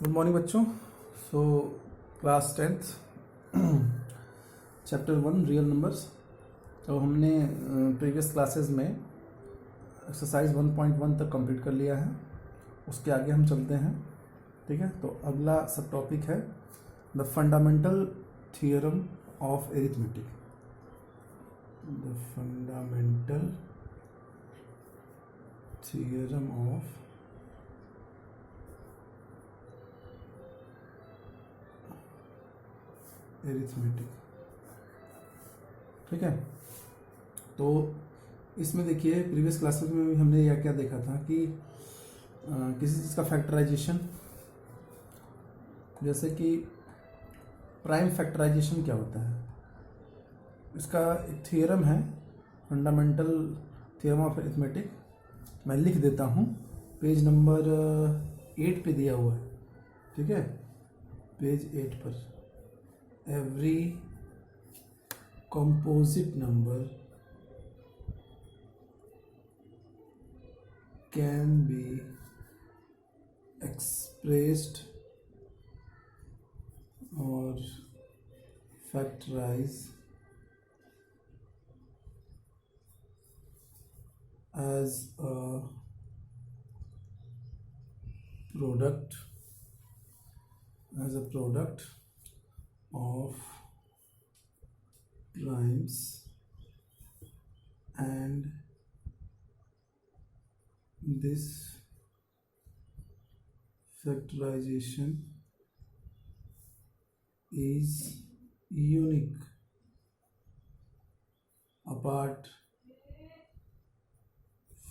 Good morning बच्चों। So class 10th chapter 1 real numbers. तो हमने प्रीवियस क्लासेस में एक्सरसाइज 1.1 तक कंप्लीट कर लिया है। उसके आगे हम चलते हैं, ठीक है। तो अगला सब टॉपिक है the fundamental theorem of arithmetic. The fundamental theorem of arithmetic, ठीक है। तो इसमें देखिए प्रीवियस क्लासेस में भी हमने यह क्या देखा था कि किसी चीज़ का फैक्टराइजेशन, जैसे कि प्राइम फैक्टराइजेशन क्या होता है, इसका एक थियरम है फंडामेंटल थियरम ऑफ अरिथमेटिक। मैं लिख देता हूँ, पेज नंबर 8 पे दिया हुआ है, ठीक है। पेज 8 पर every composite number can be expressed or factorized as a product of primes and this factorization is unique apart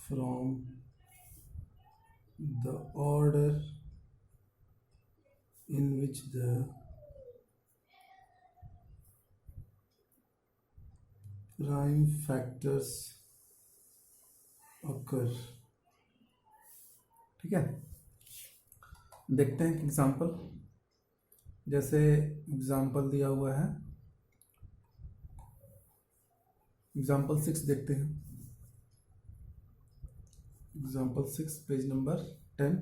from the order in which the prime factors occur, ठीक है। देखते हैं एग्जाम्पल। जैसे एग्जाम्पल दिया हुआ है, example 6 देखते हैं। Example 6 page number 10।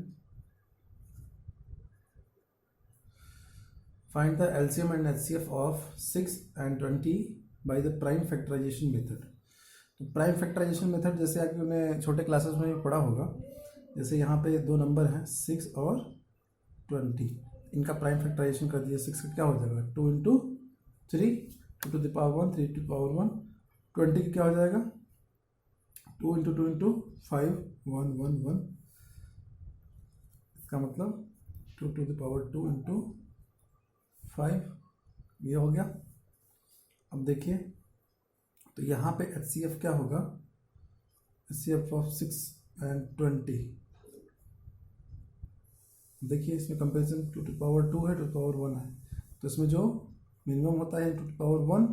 Find the LCM and HCF of 6 and 20 by the prime factorisation method. तो प्राइम फैक्टराइजेशन मेथड जैसे आपने छोटे क्लासेस में भी पढ़ा होगा, जैसे यहाँ पे दो नंबर हैं 6 और 20, इनका प्राइम फैक्टराइजेशन कर दिया। 6 का क्या हो जाएगा 2 into 3, 2 to the power 1, 3 to the power 1। 20 का क्या हो जाएगा 2 इंटू 2 इंटू 5, 1 1 1। इसका मतलब 2 टू द पावर 2 इंटू 5, ये हो गया। अब देखिए तो यहाँ पे HCF क्या होगा, HCF ऑफ 6 and 20। देखिए इसमें कंपेरिजन 2 टू पावर 2 है, 2 टू पावर 1 है, तो इसमें जो मिनिमम होता है 2 to power 1,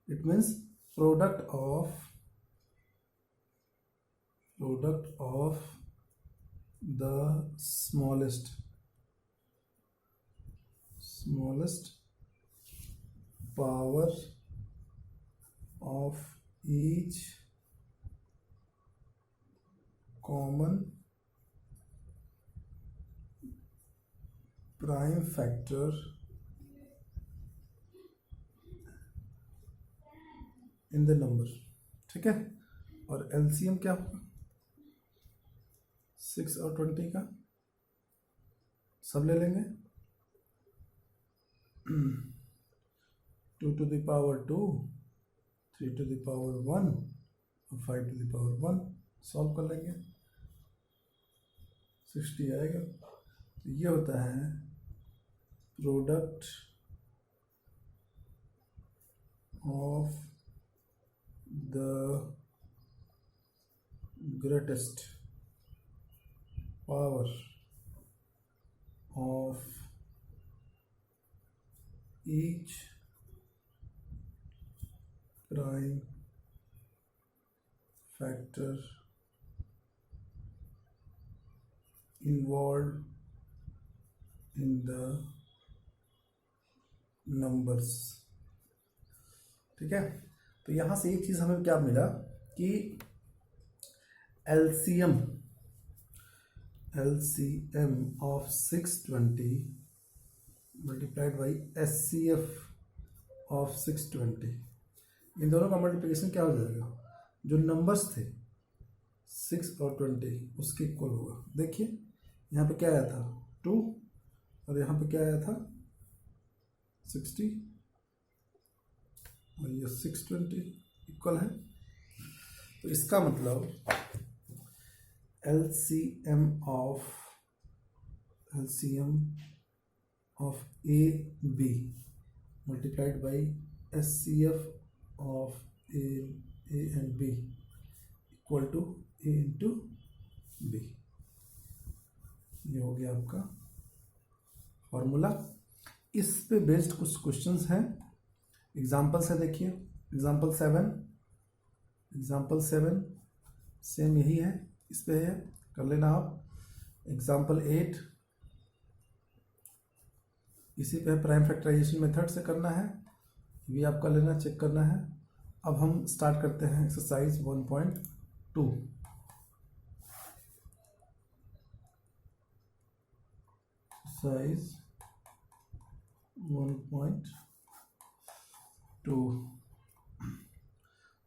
it means product of the smallest power of each common prime factor in the number, ठीक है। और LCM क्या होगा 6 और 20 का, सब ले लेंगे 2 to the power 2, 3 to the power 1 और 5 to the power 1, सॉल्व कर लेंगे 60 आएगा। तो ये होता है product of the greatest power of each prime factor involved in the numbers, ठीक है। तो यहाँ से एक चीज़ हमें क्या मिला कि LCM LCM of 620 multiplied by SCF of 620, इन दोनों का मल्टीप्लिकेशन क्या हो जाएगा, जो नंबर्स थे 6 और 20 उसके इक्वल होगा। देखिए यहाँ पे क्या आया था 2 और यहाँ पे क्या आया था 60 और ये 620 इक्वल है। तो इसका मतलब LCM of A B multiplied by SCF of A and B equal to A into B। ये हो गया आपका फॉर्मूला। इस पे बेस्ड कुछ क्वेश्चंस हैं, एग्जाम्पल्स है। देखिए एग्जाम्पल 7 सेम यही है, इस पे है, कर लेना आप। एग्जाम्पल 8 इसी पे प्राइम फैक्टराइजेशन मेथड से करना है, ये भी आप कर लेना, चेक करना है। अब हम स्टार्ट करते हैं एक्सरसाइज 1.2। एक्सरसाइज 1.2,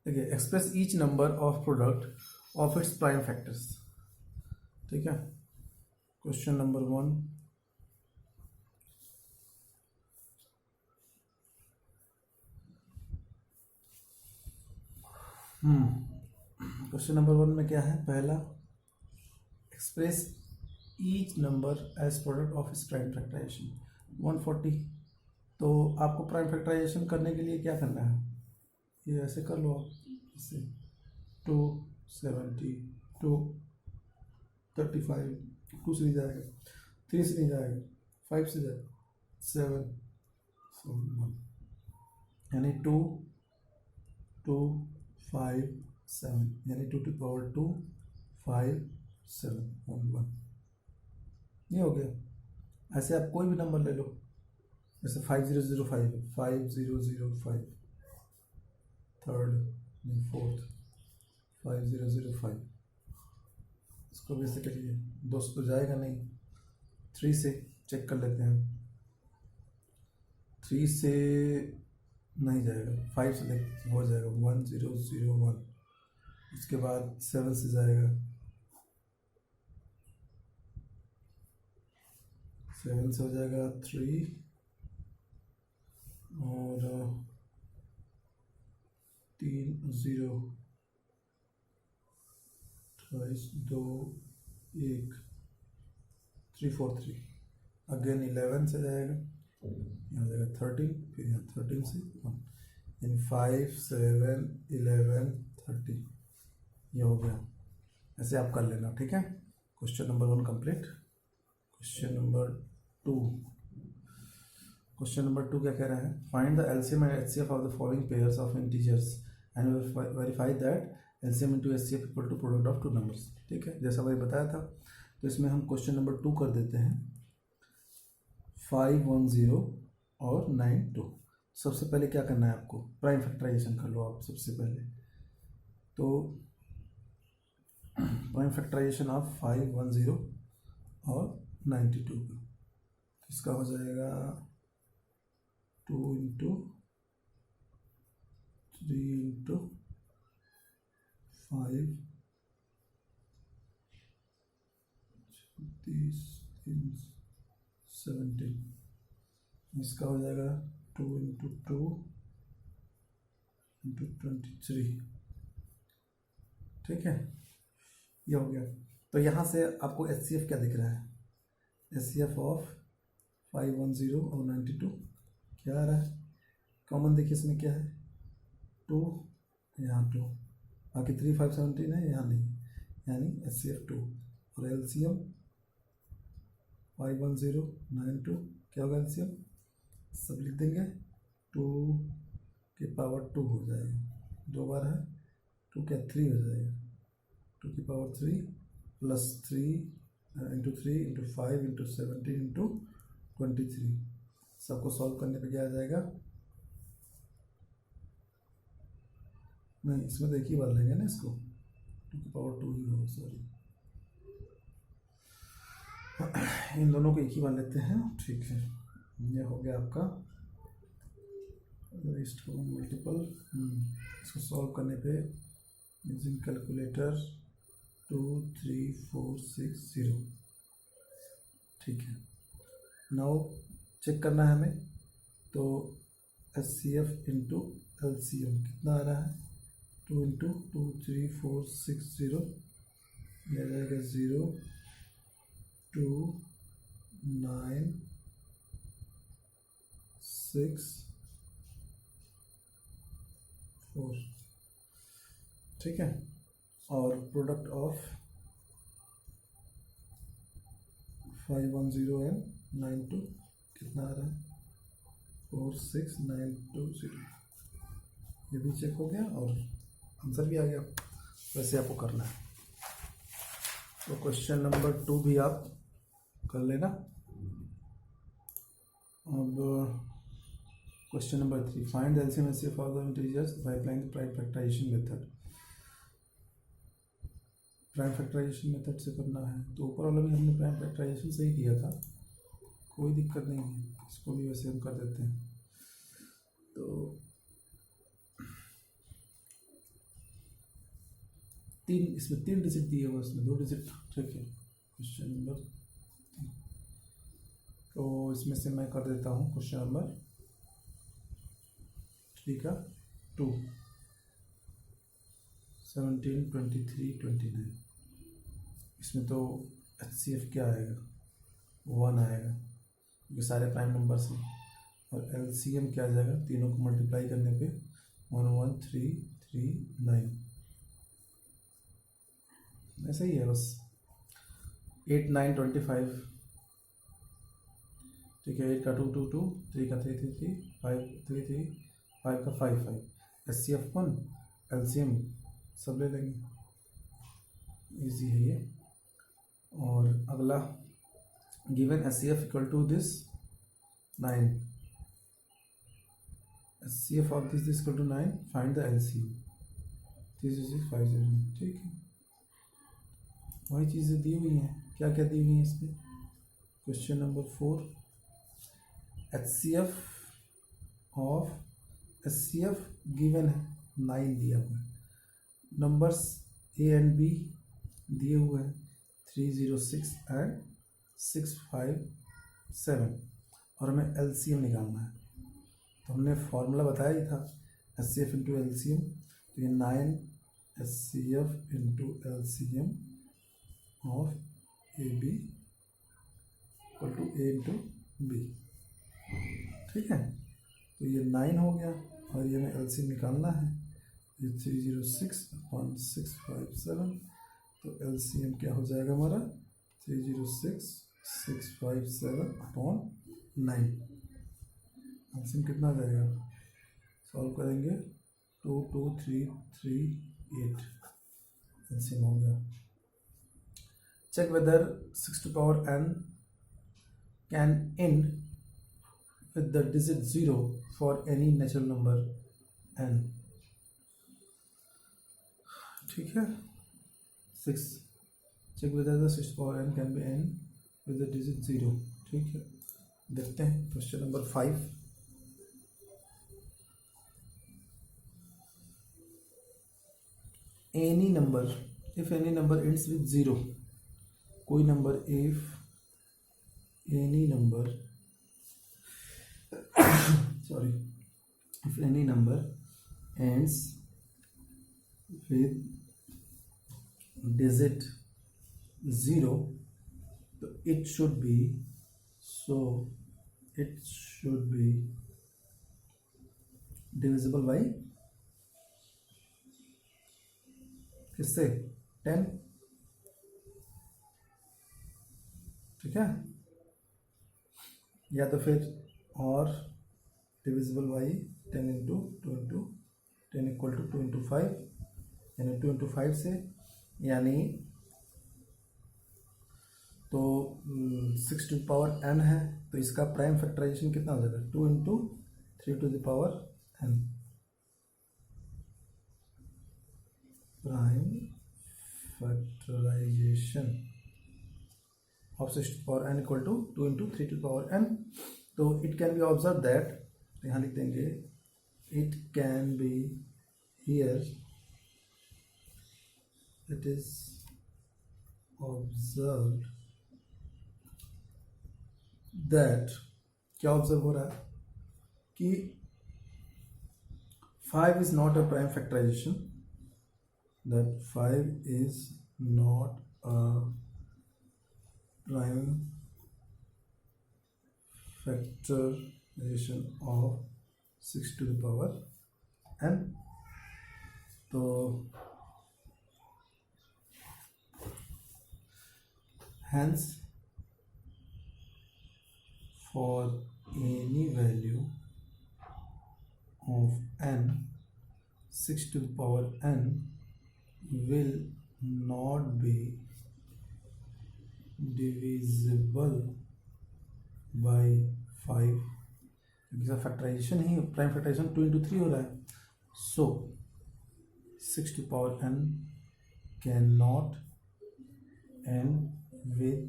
देखिए express each number of product of its prime factors. ठीक है, क्वेश्चन नंबर 1, क्वेश्चन नंबर 1 में क्या है, पहला express each number as product of its prime factorisation 140। तो आपको प्राइम फैक्टराइजेशन करने के लिए क्या करना है, ये ऐसे कर लो आप, इससे 270 235, 2 से नहीं जाएगा, 3 से नहीं जाएगा, 5 से जाएगा, 7 1, यानी 2 2 5 7, यानी 2 to the power 2 5 7 1 1, ये हो गया। ऐसे आप कोई भी नंबर ले लो, जैसे 5005 5005, थर्ड नहीं फोर्थ 5005, इसको भी ऐसे करिए, 2 तो जाएगा नहीं, 3 से चेक कर लेते हैं, 3 से नहीं जाएगा, 5 से देख हो जाएगा 1001, उसके बाद 7 से जाएगा, 7 से हो जाएगा 3 और 3 0 28 2 1 3 4 3, अगेन 11 से जाएगा, यहाँ जाएगा 13, फिर यहाँ 13 से 1, इन 5 7 11 30, ये हो गया। ऐसे आप कर लेना, ठीक है। Question number 1 complete. Question number 2, question number 2 क्या कह रहा है, find the LCM and HCF of the following pairs of integers and verify that LCM into HCF equal to product of 2 numbers. ठीक है, जैसा मैंने बताया था। तो इसमें हम क्वेश्चन नंबर 2 कर देते हैं, 510 और 92। सबसे पहले क्या करना है आपको, प्राइम फैक्टराइजेशन कर लो आप सबसे पहले। तो प्राइम फैक्टराइजेशन ऑफ 510 और 92 का, इसका हो जाएगा 2 into 3 into 5 17, इसका हो जाएगा 2 into 2 into 23। ठीक है, ये हो गया। तो यहाँ से आपको एचसीएफ क्या दिख रहा है, एचसीएफ ऑफ 510 और 92 क्या आ रहा है, कॉमन देखिए इसमें क्या है 2, यहाँ 2, बाकी 3 5 17 है, यहाँ नहीं, यानी एचसीएफ 2। और एलसीएम 510 92 क्या होगा, एलसीएम सब लिख देंगे, 2 की पावर 2 हो जाएगा, 2 बार है 2 क्या 3 हो जाएगा, 2 की power 3 plus 3 into 3 into 5 into 17 into 23। सबको सॉल्व करने पे क्या आ जाएगा, नहीं इसमें देखिए बार लेंगे ना इसको, 2 की पावर 2 ही हो, सॉरी इन दोनों को एक ही मान लेते हैं, ठीक है। ये हो गया आपका ईस्ट को मल्टीपल। इसको सॉल्व करने पे यूजिंग कैलकुलेटर 2 3 4 6 0, ठीक है। नाउ चेक करना है हमें, तो HCF इंटू LCM कितना आ रहा है, 2 इंटू 2 3 4 6 0, यह आ जाएगा 0 2 9 6 4, ठीक है। और प्रोडक्ट ऑफ 510 एंड 92 कितना आ रहा है, 46920, ये भी चेक हो गया और आंसर भी आ गया। वैसे आपको करना है, तो क्वेश्चन नंबर 2 भी आप कर लेना। अब question number 3, find the LCM HCF of the integers by applying the prime factorisation method. Prime factorisation method से करना है, तो ऊपर वाला भी हमने प्राइम फैक्टराइजेशन से ही किया था, कोई दिक्कत नहीं है, इसको भी वैसे हम कर देते हैं। तो इसमें 3 डिजिट दिए हुए, इसमें 2 डिजिट, ठीक है। क्वेश्चन नंबर 3, तो इसमें से मैं कर देता हूँ क्वेश्चन नंबर 3 का 2, 17 23 29। इसमें तो HCF क्या आएगा, 1 आएगा क्योंकि सारे प्राइम नंबर्स हैं, और LCM क्या आ जाएगा, तीनों को मल्टीप्लाई करने पे 11339, ऐसा ही है बस। 8 9 25, ठीक है। 8 का 2 2 2, 3 का 3 3 3, 5 3 3, 5 का 5 5, HCF 1, LCM सब ले लेंगे, इजी है ये। और अगला, given HCF equal to this 9, HCF of this equal to 9, find the LCM 36650, ठीक है। वही चीज़ें दी हुई हैं, क्या क्या दी हुई हैं इसमें। क्वेश्चन नंबर 4, HCF गिवन है 9 दिया हुआ है, नंबर्स A एंड B दिए हुए हैं 306 एंड 657, और हमें LCM निकालना है। तो हमने फॉर्मूला बताया ही था, HCF इंटू LCM, तो ये 9 HCF into LCM of AB equal to A into B, ठीक है। तो ये 9 हो गया, और ये हमें LCM निकालना है, ये 306/657, तो LCM क्या हो जाएगा हमारा, 306/657/9। LCM कितना आ जाएगा, सॉल्व करेंगे 22338, LCM हो गया। Check whether 6 to power n can end with the digit 0 for any natural number n, ठीक है। 6, check whether the 6 to power n can be n with the digit 0, ठीक है। देखते हैं question number 5, any number, if any number ends with 0, कोई number, if any number sorry, if any number ends with digit 0, so it should be divisible by किससे, 10, ठीक है। या तो फिर और divisible by 10 into 2 into 10 equal to 2 into 5, यानी 2 into 5 से, यानी तो 6 टू पावर n है, तो इसका प्राइम फैक्टराइजेशन कितना हो जाएगा, 2 into 3 to the power n, prime factorisation of 6 to power n equal to 2 into 3 to power n. तो it can be observe that, यहाँ लिख देंगे it can be here, it is observe that, क्या observe हो रहा है कि 5 is not a prime factorization, that 5 is not a prime factorization of 6 to the power n. तो hence for any value of n, 6 to the power n will not be divisible by 5, because factorisation ही, prime factorisation 2 into 3 हो रहा है. सो 6 to power n cannot end with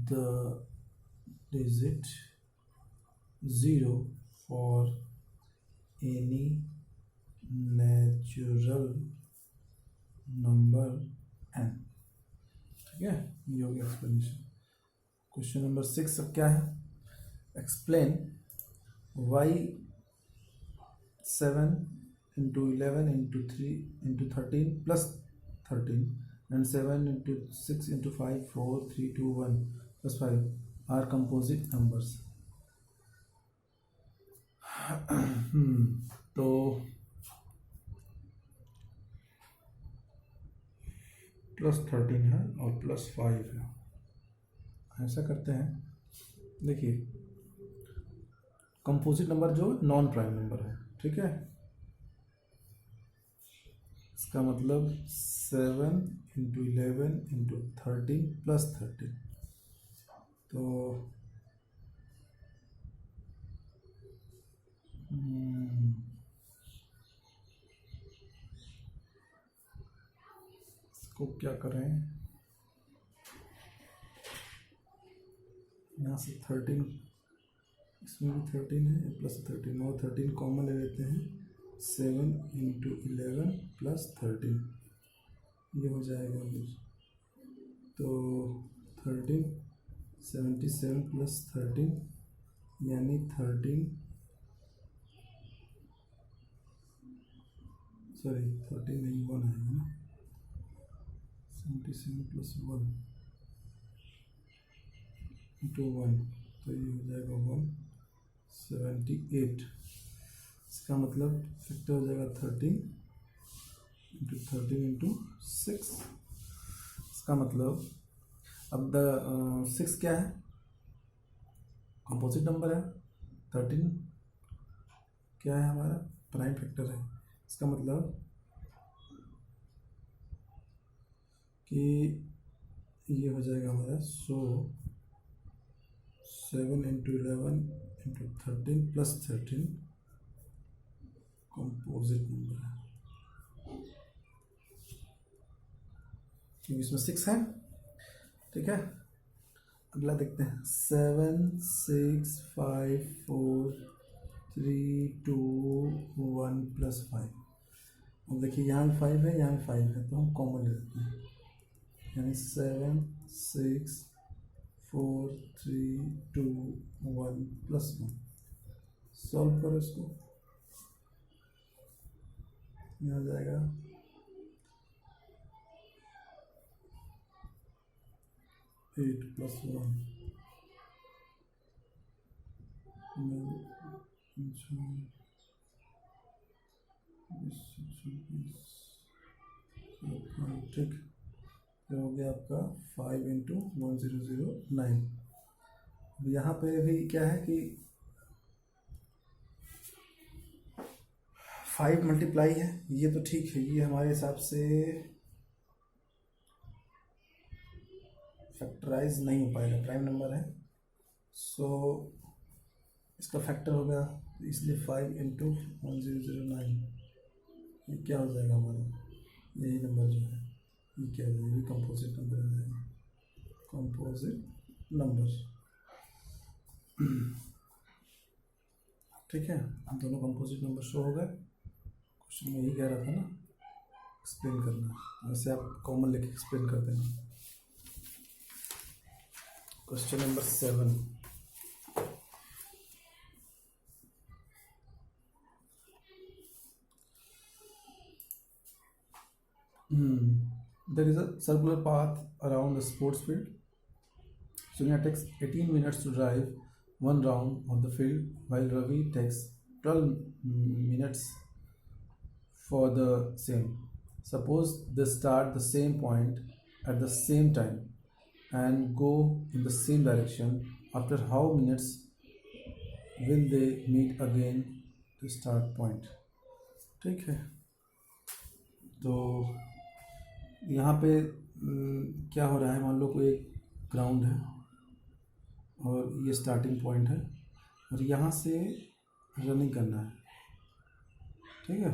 the digit 0 for any natural number n. ठीक है, ये हो गया explanation. Question number 6 अब क्या है, explain y 7 into 11 into 3 into 13 plus 13 and 7 into 6 into 5 4 3 2 1 plus 5 are composite numbers. तो प्लस 13 है और प्लस 5 है. ऐसा करते हैं, देखिए कंपोजिट नंबर जो नॉन प्राइम नंबर है, ठीक है, इसका मतलब 7 इंटू 11 इंटू 13 प्लस 13. तो इसको क्या करें, यहाँ से 13, इसमें भी 13 है प्लस 13 और 13 कॉमन ले लेते हैं. 7 इंटू 11 प्लस 13 ये हो जाएगा कुछ, तो 13 77 प्लस 13 यानी 13 नहीं 1 आएगा ना, 77 प्लस 1 इंटू 1 तो ये हो जाएगा 178. इसका मतलब फैक्टर हो जाएगा 13 इंटू 13 इंटू 6. इसका मतलब अब 6 क्या है, कंपोजिट नंबर है, 13 क्या है हमारा, प्राइम फैक्टर है. इसका मतलब कि ये हो जाएगा हमारा 7 into 11 into 13 plus 13 composite number है, क्योंकि इसमें 6 है. ठीक है, अगला देखते हैं. 7 6 5 4 3 2 1 प्लस 5. अब देखिए यहाँ भी 5 है, यहाँ भी 5 है, तो हम कॉमन लेते हैं, यानी 7 6 4 3 2 1 प्लस 1. सॉल्व करो इसको, यहाँ जाएगा 8 प्लस 1 ठीक. ये हो गया आपका 5 इंटू 1009. यहाँ पे भी क्या है कि 5 मल्टीप्लाई है, ये तो ठीक है, ये हमारे हिसाब से फैक्टराइज नहीं हो पाएगा, प्राइम नंबर है. सो इसका फैक्टर होगा, इसलिए 5 इंटू 1009 ये क्या हो जाएगा हमारा, यही नंबर जो है ये क्या हो जाएगा, ये कंपोजिट नंबर हो जाएगा. Composite number. ठीक है, दोनों कंपोजिट नंबर शो हो गए। क्वेश्चन में यही कह रहा था ना, एक्सप्लेन करना, वैसे आप कॉमन लेके एक्सप्लेन कर देना। Question number 7, there is a circular path around the sports field. Sonia takes 18 minutes to drive one round of the field, while Ravi takes 12 minutes for the same. Suppose they start the same point at the same time and go in the same direction. After how minutes will they meet again to start point? ठीक है, तो यहाँ पे क्या हो रहा है, मान लो कोई एक ग्राउंड है और ये स्टार्टिंग पॉइंट है और यहाँ से रनिंग करना है। ठीक है,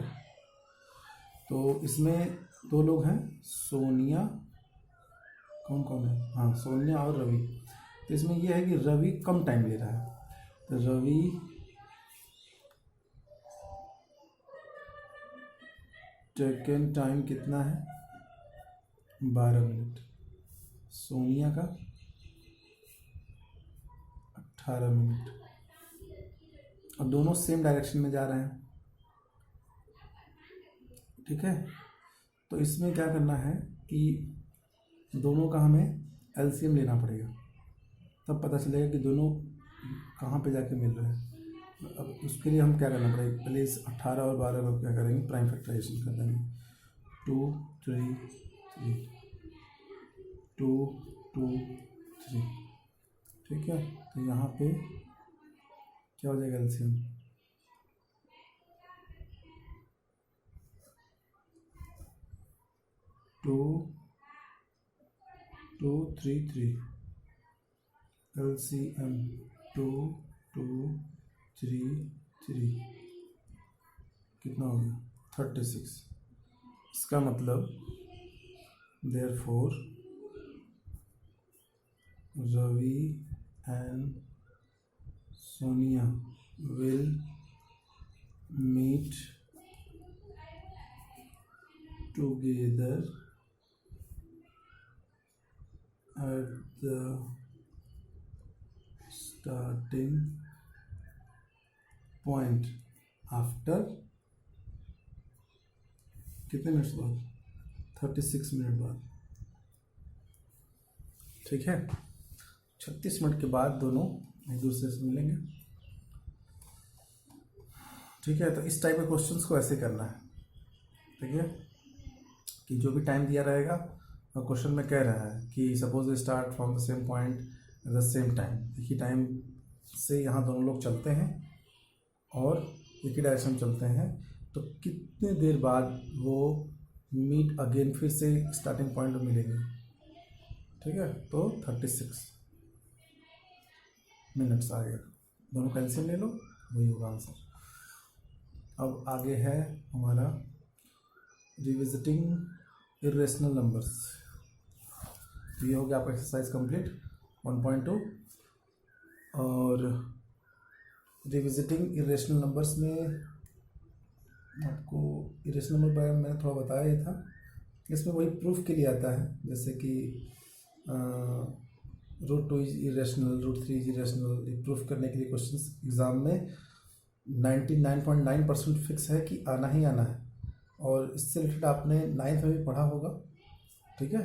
तो इसमें दो लोग हैं, सोनिया, कौन कौन है, हाँ सोनिया और रवि। तो इसमें यह है कि रवि कम टाइम ले रहा है, तो रवि टेकन टाइम कितना है, 12 मिनट। सोनिया का 18 मिनट, और दोनों सेम डायरेक्शन में जा रहे हैं। ठीक है, तो इसमें क्या करना है कि दोनों का हमें एलसीएम लेना पड़ेगा, तब पता चलेगा कि दोनों कहाँ पे जाके मिल रहे हैं। अब उसके लिए हम क्या करना पड़ेगा, पहले इस 18 और 12 को क्या करेंगे, प्राइम फैक्टराइजेशन कर देंगे। 2 3 3 2 2 3। ठीक है, तो यहाँ पे क्या हो जाएगा एलसीएम, 2 2 3 3, एलसीएम 2 2 3 3 कितना हो गया, 36। इसका मतलब therefore Ravi and Sonia will meet together at the starting point after कितने मिनट्स बाद, 36 मिनट बाद। ठीक है, 36 मिनट के बाद दोनों एक दूसरे से मिलेंगे। ठीक है, तो इस टाइप के क्वेश्चंस को ऐसे करना है। ठीक है, कि जो भी टाइम दिया रहेगा और क्वेश्चन में कह रहा है कि suppose we start from the same point at the same time, एक ही टाइम से यहाँ दोनों लोग चलते हैं और एक ही डायरेक्शन चलते हैं, तो कितने देर बाद वो मीट अगेन, फिर से स्टार्टिंग पॉइंट में मिलेंगे। ठीक है, तो 36 मिनट्स आ गया, दोनों कैल्शियम ले लो, वही होगा आंसर। अब आगे है हमारा रिविजिटिंग इरेशनल नंबर्स। तो ये हो गया आपका एक्सरसाइज कंप्लीट 1.2। और रिविजिटिंग इरेशनल नंबर्स में आपको इरेशनल नंबर बारे में मैंने थोड़ा बताया ही था। इसमें वही प्रूफ के लिए आता है, जैसे कि √2 इज इरेशनल, √3 इज इरेशनल। ये प्रूफ करने के लिए क्वेश्चंस एग्ज़ाम में 99.9% फिक्स है कि आना ही आना है। और इससे रिलेटेड आपने 9th में भी पढ़ा होगा। ठीक है,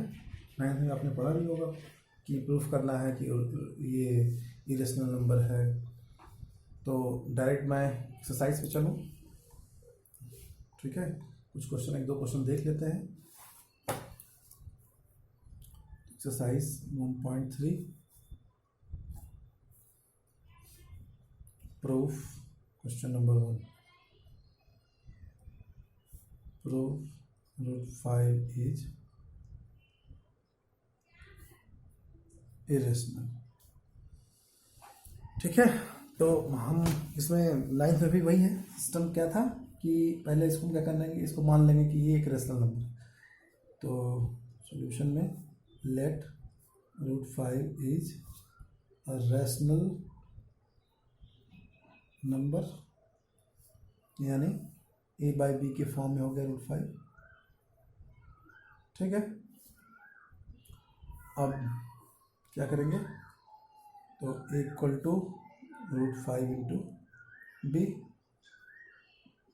9th में आपने पढ़ा भी होगा कि प्रूफ करना है कि ये इरेशनल नंबर है। तो डायरेक्ट मैं एक्सरसाइज पे चलूँ। ठीक है, कुछ क्वेश्चन, 1-2 क्वेश्चन देख लेते हैं। Exercise 1.3 proof question number 1। Proof √5 is irrational. ठीक है, तो हम इसमें 9th में भी वही है। सिस्टम क्या था कि पहले इसको क्या करना है कि इसको मान लेंगे कि ये एक रेशनल नंबर है। तो सॉल्यूशन में let root 5 is a rational number, यानी ए बाई बी के फॉर्म में हो गया रूट 5। ठीक है, अब क्या करेंगे, तो equal to root 5 into b,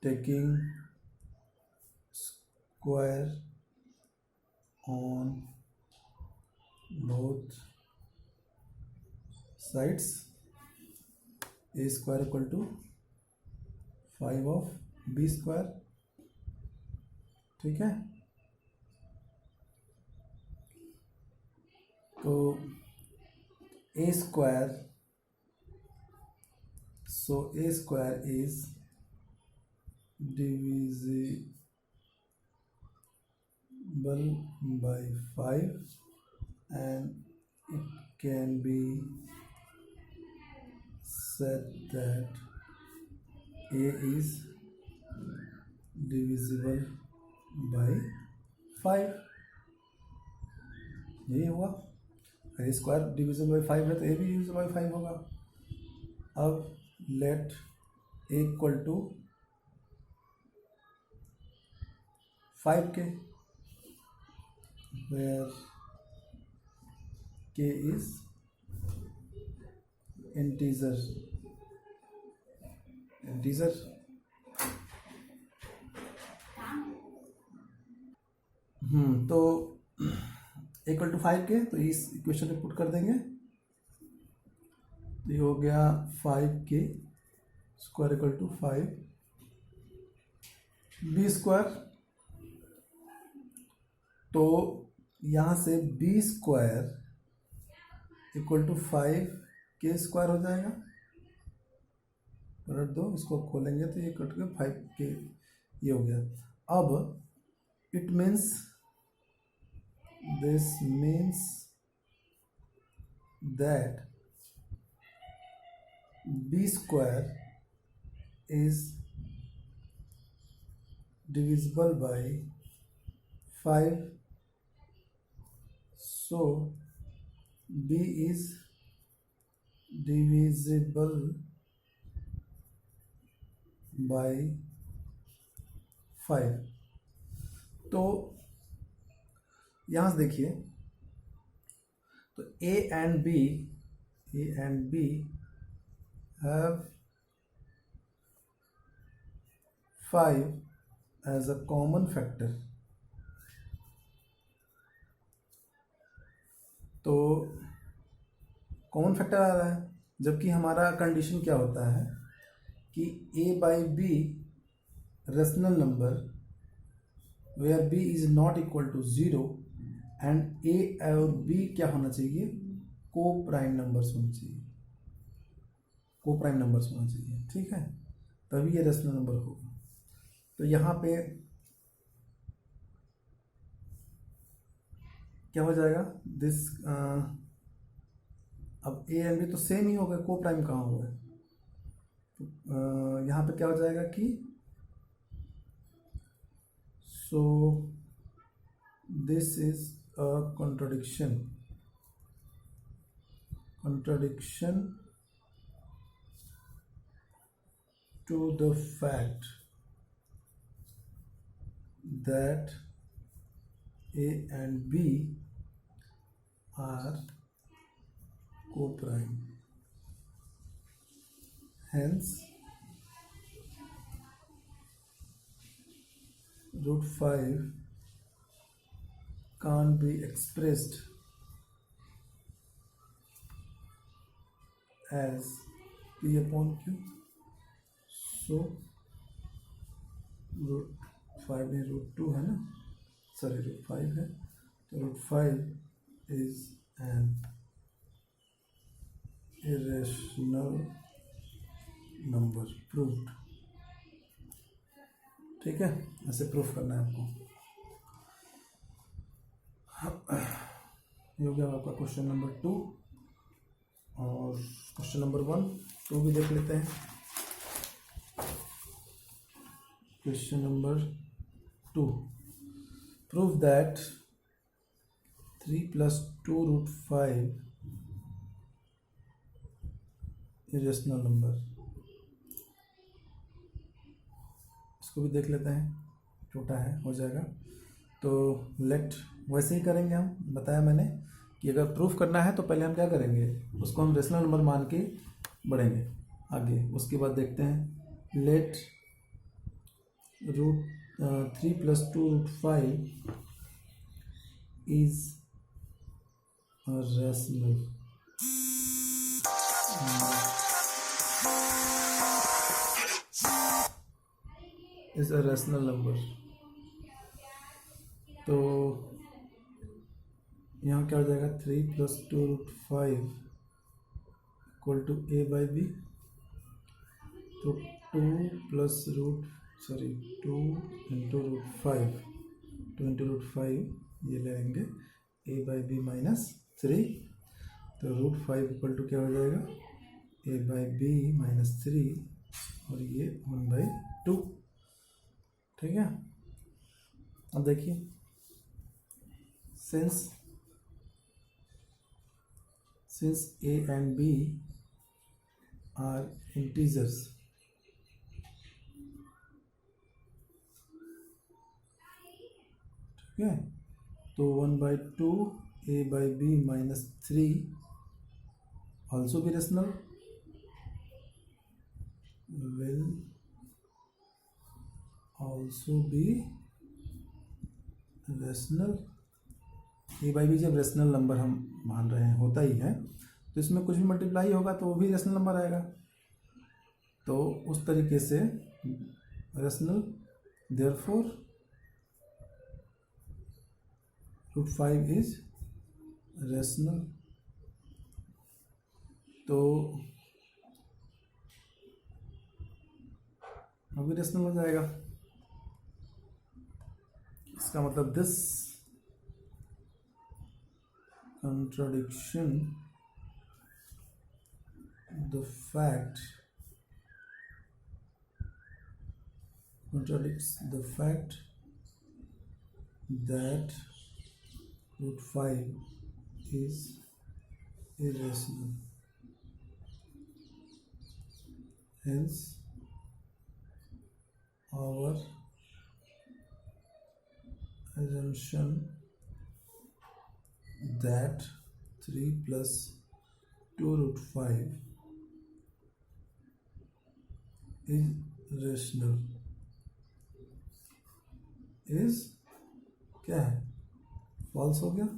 taking square on both sides, a square equal to 5 of b square। ठीक है, तो a square, so a square is divisible by 5 and it can be said that a is divisible by 5। यही हुआ, ए square divisible by 5 है तो ए भी divisible by 5 होगा। अब let a equal to 5k, where k is integer। तो equal to 5k, तो इस इक्वेशन में पुट कर देंगे, तो ये हो गया 5k square equal to 5 b square. तो यहाँ से b square equal to 5k square हो जाएगा, पलट दो, इसको खोलेंगे तो ये कट के 5k ये हो गया। अब it means, this means that b square is divisible by 5, so b is divisible by 5। तो यहाँ से देखिए, तो A and B have 5 as a common factor. तो कॉमन फैक्टर आ रहा है, जबकि हमारा कंडीशन क्या होता है कि A by B rational number where B is not equal to 0 and A और बी क्या होना चाहिए, को प्राइम नंबर्स होना चाहिए, को प्राइम नंबर्स होना चाहिए। ठीक है, तभी ये रेशनल नंबर होगा। तो यहाँ पे क्या हो जाएगा, दिस अब ए एंड बी तो सेम ही हो गए, को प्राइम कहाँ हुआ है, तो यहाँ पे क्या हो जाएगा कि so this is a contradiction to the fact that A and B are co-prime, hence root 5 can't be expressed as P upon Q। So root 5 में रूट 2 है ना, सॉरी रूट 5 है, तो root 5 is an irrational number, proved. ठीक है, ऐसे proof करना है आपको। ये हो गया आपका क्वेश्चन नंबर 2, और क्वेश्चन नंबर 1 2 भी देख लेते हैं। Question number 2, prove that 3+2√5 irrational number. इसको भी देख लेते हैं, छोटा है हो जाएगा। तो लेट वैसे ही करेंगे हम, बताया मैंने कि अगर प्रूफ करना है तो पहले हम क्या करेंगे, उसको हम रेशनल नंबर मान के बढ़ेंगे आगे। उसके बाद देखते हैं let √3+2√5 is rational is a rational number. तो यहाँ क्या हो जाएगा, 3+2√5 इक्वल टू a/b। तो 2 into √5 ये लेंगे a/b -3। तो √5 इक्वल टू क्या हो जाएगा, a/b -3 और ये 1/2। ठीक है। अब देखिए, since a and b are integers, ठीक है, तो 1/2 a/b -3 also be rational, will also be rational। a/b जब रेशनल नंबर हम मान रहे हैं, होता ही है, तो इसमें कुछ भी मल्टीप्लाई होगा तो वो भी रेशनल नंबर आएगा। तो उस तरीके से रेशनल, देयरफॉर √5 इज रेशनल। तो अभी रेशनल हो जाएगा। इसका मतलब this contradiction contradicts the fact that √5 is irrational. Hence our assumption that 3+2√5 is rational is क्या है, फॉल्स हो गया।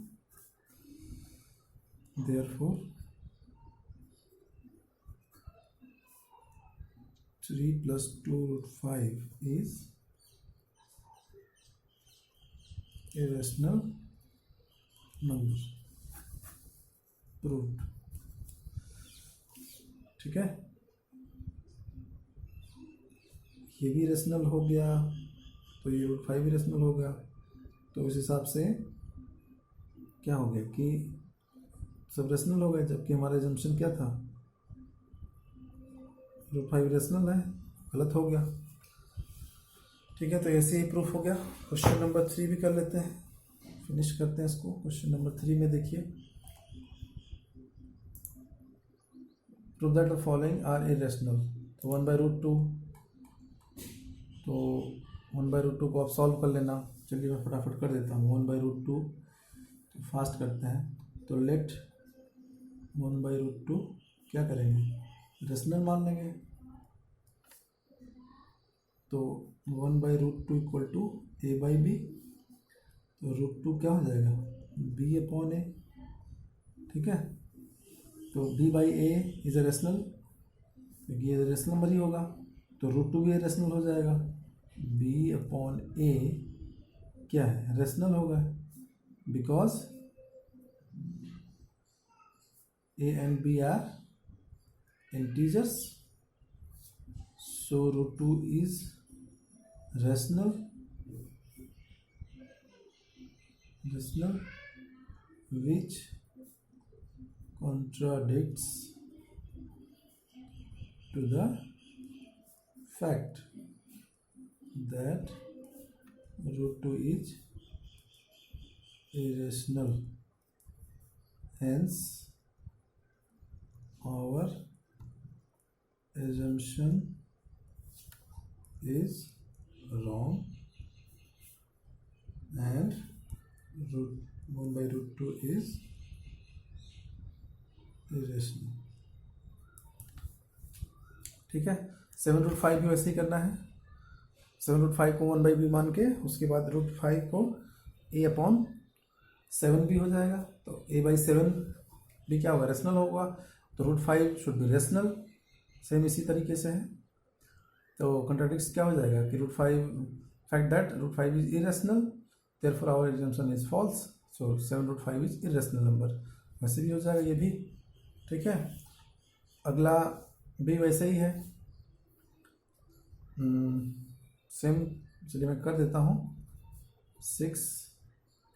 therefore 3+2√5 is irrational number, proved। ठीक है, ये भी रेशनल हो गया, तो ये √5 भी रेशनल हो गया। तो उस हिसाब से क्या हो गया कि सब रेशनल हो गए, जबकि हमारा एजम्पशन क्या था, √5 रेशनल है, गलत हो गया। ठीक है, तो ऐसे ही प्रूफ हो गया। क्वेश्चन नंबर 3 भी कर लेते हैं, फिनिश करते हैं इसको। क्वेश्चन नंबर 3 में देखिए, prove that the following are irrational. तो 1/√2, तो 1/√2 को आप सॉल्व कर लेना। चलिए मैं फटाफट कर देता हूँ। 1/√2 तो फास्ट करते हैं। तो लेट 1/√2 क्या करेंगे, रेशनल मान लेंगे। तो 1/√2 इक्वल टू a/b। तो √2 क्या हो जाएगा, b/a। ठीक है, तो b/a इज ए रेशनल, क्योंकि ये रेशनल नंबर ही होगा। तो √2 भी रेशनल हो जाएगा। b/a क्या है, रेशनल होगा, because a and b are integers, so √2 is rational, which contradicts to the fact that √2 is irrational। hence our assumption is wrong and root 1 by root 2 is irrational। ठीक है, 7√5 भी वैसे ही करना है। 7√5 को 1 by b मान के उसके बाद √5 को a/7 भी हो जाएगा, तो a/7 भी क्या होगा, रेशनल होगा, तो √5 शुड बी रेशनल। सेम इसी तरीके से है, तो कंट्राडिक्ट क्या हो जाएगा कि √5 fact that √5 is irrational, therefore our assumption is false, so 7√5 is irrational number, वैसे भी हो जाएगा ये भी। ठीक है, अगला भी वैसे ही है, सेम, चलिए मैं कर देता हूँ। 6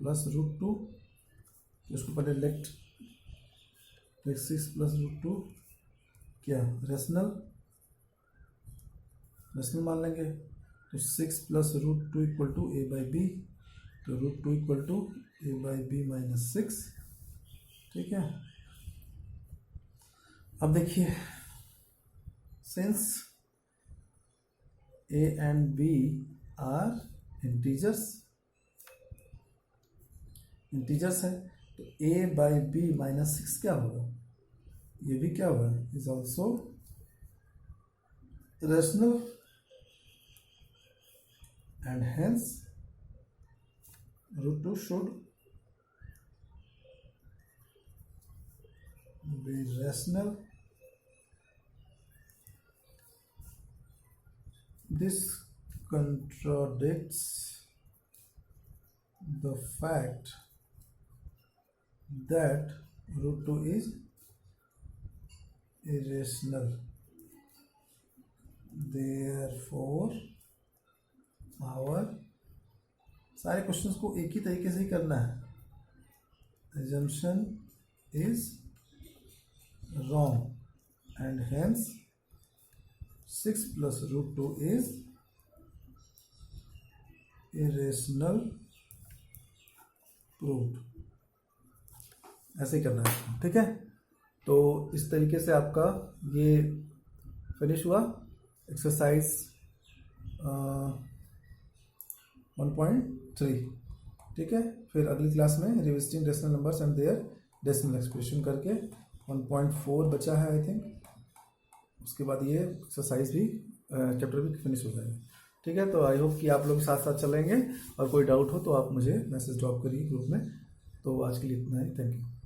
+ √2, इसको पहले लेट 6 + √2 क्या रेशनल मान लेंगे, तो 6 + √2 = a/b, तो √2 = a/b - 6। ठीक है, अब देखिए, since a and b are integers है, तो a/b - 6 क्या होगा, ये भी क्या होगा, is also rational and hence √2 should be rational। This contradicts the fact that √2 is irrational, therefore our सारे क्वेश्चंस को एक ही तरीके से ही करना है। assumption is wrong and hence 6 + √2 is irrational proved, ऐसे ही करना है। ठीक है, तो इस तरीके से आपका ये फिनिश हुआ एक्सरसाइज 1.3। ठीक है, फिर अगली क्लास में revisiting rational numbers and their decimal expression करके 1.4 बचा है आई थिंक, उसके बाद ये एक्सरसाइज भी चैप्टर भी फिनिश हो जाएगा। ठीक है, तो आई होप कि आप लोग साथ साथ चलेंगे, और कोई डाउट हो तो आप मुझे मैसेज ड्रॉप करिए ग्रुप में। तो आज के लिए इतना ही, थैंक यू।